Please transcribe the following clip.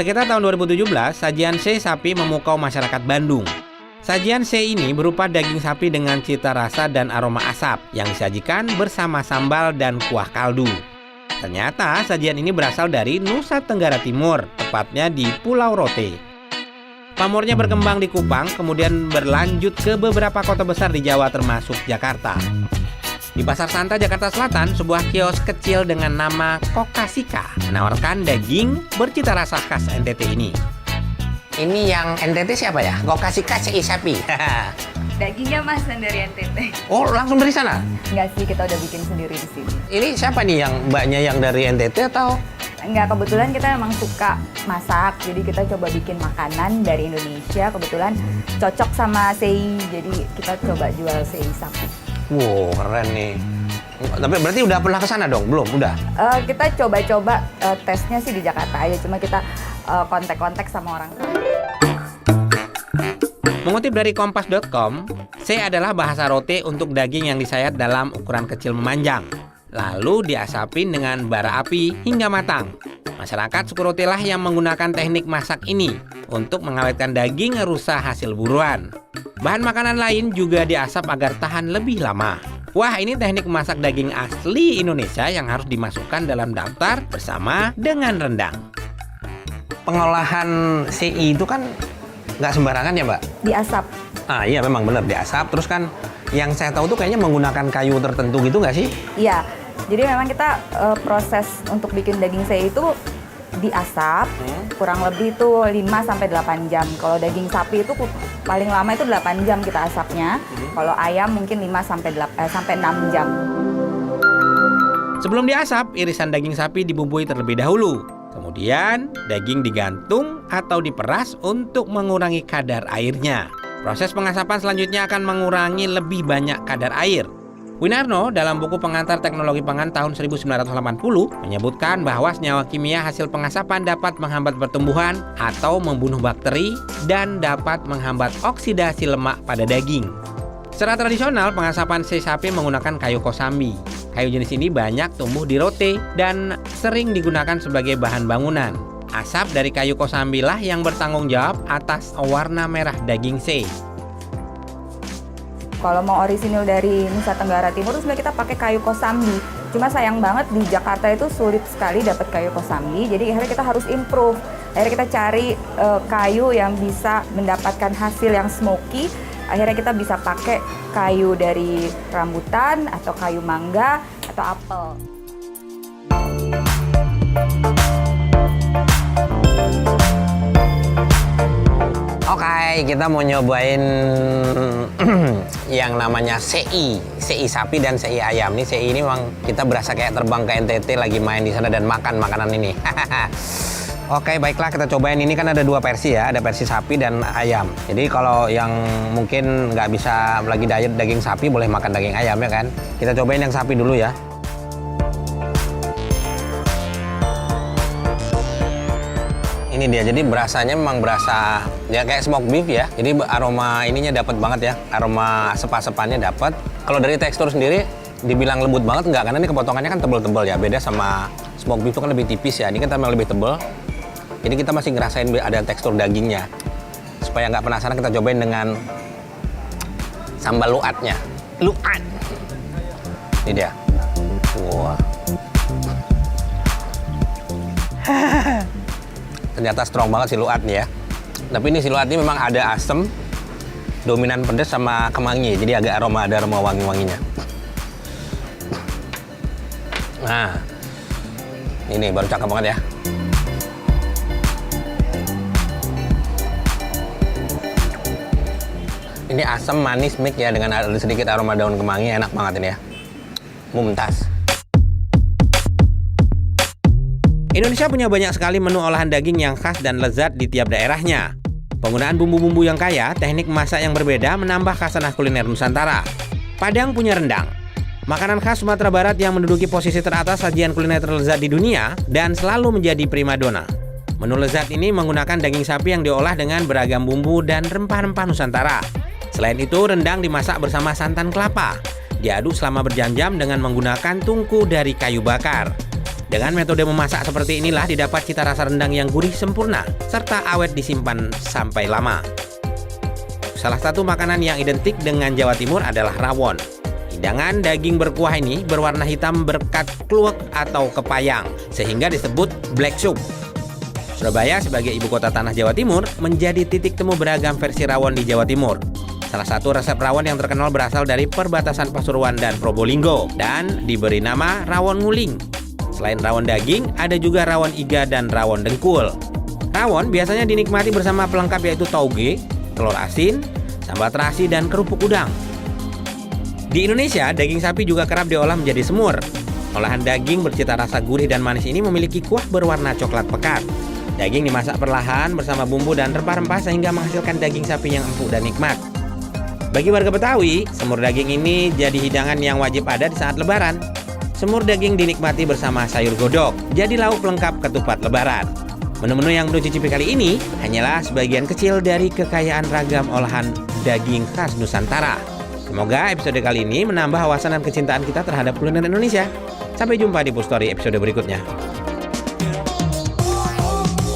Sekitar tahun 2017, sajian sei sapi memukau masyarakat Bandung. Sajian sei ini berupa daging sapi dengan cita rasa dan aroma asap yang disajikan bersama sambal dan kuah kaldu. Ternyata sajian ini berasal dari Nusa Tenggara Timur, tepatnya di Pulau Rote. Pamornya berkembang di Kupang, kemudian berlanjut ke beberapa kota besar di Jawa termasuk Jakarta. Di Pasar Santa, Jakarta Selatan, sebuah kios kecil dengan nama Kokasika menawarkan daging bercita rasa khas NTT ini. Ini yang NTT siapa ya? Kokasika sei sapi. Dagingnya Mas yang dari NTT. Oh, langsung dari sana? Enggak sih, kita udah bikin sendiri di sini. Ini siapa nih yang mbaknya yang dari NTT atau? Enggak, kebetulan kita memang suka masak, jadi kita coba bikin makanan dari Indonesia. Kebetulan cocok sama sei, jadi kita coba jual sei sapi. Wow, keren nih. Tapi berarti udah pernah ke sana dong? Belum? Udah? Kita coba-coba tesnya sih di Jakarta aja, cuma kita kontak-kontak sama orang. Mengutip dari kompas.com, sei adalah bahasa Rote untuk daging yang disayat dalam ukuran kecil memanjang, lalu diasapin dengan bara api hingga matang. Masyarakat suku Rote lah yang menggunakan teknik masak ini untuk mengawetkan daging rusa hasil buruan. Bahan makanan lain juga diasap agar tahan lebih lama. Wah, ini teknik masak daging asli Indonesia yang harus dimasukkan dalam daftar bersama dengan rendang. Pengolahan sei itu kan nggak sembarangan ya, Mbak? Diasap. Ah iya, memang benar diasap. Terus kan yang saya tahu tuh kayaknya menggunakan kayu tertentu gitu nggak sih? Iya, jadi memang kita proses untuk bikin daging sei itu diasap kurang lebih itu 5-8 jam. Kalau daging sapi itu paling lama itu 8 jam kita asapnya. Kalau ayam mungkin 5-6 jam. Sebelum diasap, irisan daging sapi dibumbui terlebih dahulu. Kemudian, daging digantung atau diperas untuk mengurangi kadar airnya. Proses pengasapan selanjutnya akan mengurangi lebih banyak kadar air. Winarno dalam buku Pengantar Teknologi Pangan tahun 1980 menyebutkan bahwa senyawa kimia hasil pengasapan dapat menghambat pertumbuhan atau membunuh bakteri dan dapat menghambat oksidasi lemak pada daging. Secara tradisional, pengasapan sei sapi menggunakan kayu kosambi. Kayu jenis ini banyak tumbuh di Rote dan sering digunakan sebagai bahan bangunan. Asap dari kayu kosambi lah yang bertanggung jawab atas warna merah daging sei. Kalau mau orisinil dari Nusa Tenggara Timur, sebenarnya kita pakai kayu kosambi. Cuma sayang banget di Jakarta itu sulit sekali dapat kayu kosambi, jadi akhirnya kita harus improve. Akhirnya kita cari kayu yang bisa mendapatkan hasil yang smoky. Akhirnya kita bisa pakai kayu dari rambutan atau kayu mangga atau apel. Oke, kita mau nyobain yang namanya sei sapi dan sei ayam. Nih sei ini memang kita berasa kayak terbang ke NTT lagi main di sana dan makan makanan ini. Oke, baiklah kita cobain. Ini kan ada dua versi ya, ada versi sapi dan ayam. Jadi kalau yang mungkin nggak bisa lagi diet daging sapi boleh makan daging ayam ya kan. Kita cobain yang sapi dulu ya. Ini dia, jadi berasanya memang berasa ya kayak smoke beef ya. Jadi aroma ininya dapat banget ya, aroma asap-asapannya dapat. Kalau dari tekstur sendiri dibilang lembut banget enggak, karena ini kepotongannya kan tebel-tebel ya. Beda sama smoke beef itu kan lebih tipis ya, ini kan memang lebih tebel. Jadi kita masih ngerasain ada tekstur dagingnya. Supaya nggak penasaran, kita cobain dengan sambal luatnya. Luat. Ini dia. Wah. Ternyata strong banget si luat nih ya. Tapi ini si luat ini memang ada asam, dominan pedas sama kemangi. Jadi agak ada aroma wangi-wanginya. Nah, ini baru cakep banget ya. Ini asam manis mix ya dengan ada sedikit aroma daun kemangi, enak banget ini ya. Mumtaz. Indonesia punya banyak sekali menu olahan daging yang khas dan lezat di tiap daerahnya. Penggunaan bumbu-bumbu yang kaya, teknik masak yang berbeda menambah khasanah kuliner Nusantara. Padang punya rendang, makanan khas Sumatera Barat yang menduduki posisi teratas sajian kuliner terlezat di dunia dan selalu menjadi primadona. Menu lezat ini menggunakan daging sapi yang diolah dengan beragam bumbu dan rempah-rempah Nusantara. Selain itu, rendang dimasak bersama santan kelapa. Diaduk selama berjam-jam dengan menggunakan tungku dari kayu bakar. Dengan metode memasak seperti inilah didapat cita rasa rendang yang gurih sempurna, serta awet disimpan sampai lama. Salah satu makanan yang identik dengan Jawa Timur adalah rawon. Hidangan daging berkuah ini berwarna hitam berkat kluwek atau kepayang, sehingga disebut black soup. Surabaya sebagai ibu kota tanah Jawa Timur menjadi titik temu beragam versi rawon di Jawa Timur. Salah satu resep rawon yang terkenal berasal dari perbatasan Pasuruan dan Probolinggo dan diberi nama rawon nguling. Selain rawon daging, ada juga rawon iga dan rawon dengkul. Rawon biasanya dinikmati bersama pelengkap yaitu tauge, telur asin, sambal terasi, dan kerupuk udang. Di Indonesia, daging sapi juga kerap diolah menjadi semur. Olahan daging bercita rasa gurih dan manis ini memiliki kuah berwarna coklat pekat. Daging dimasak perlahan bersama bumbu dan rempah-rempah sehingga menghasilkan daging sapi yang empuk dan nikmat. Bagi warga Betawi, semur daging ini jadi hidangan yang wajib ada di saat Lebaran. Semur daging dinikmati bersama sayur godok, jadi lauk pelengkap ketupat Lebaran. Menu-menu yang Bro cicipi kali ini hanyalah sebagian kecil dari kekayaan ragam olahan daging khas Nusantara. Semoga episode kali ini menambah wawasan dan kecintaan kita terhadap kuliner Indonesia. Sampai jumpa di Pustory episode berikutnya.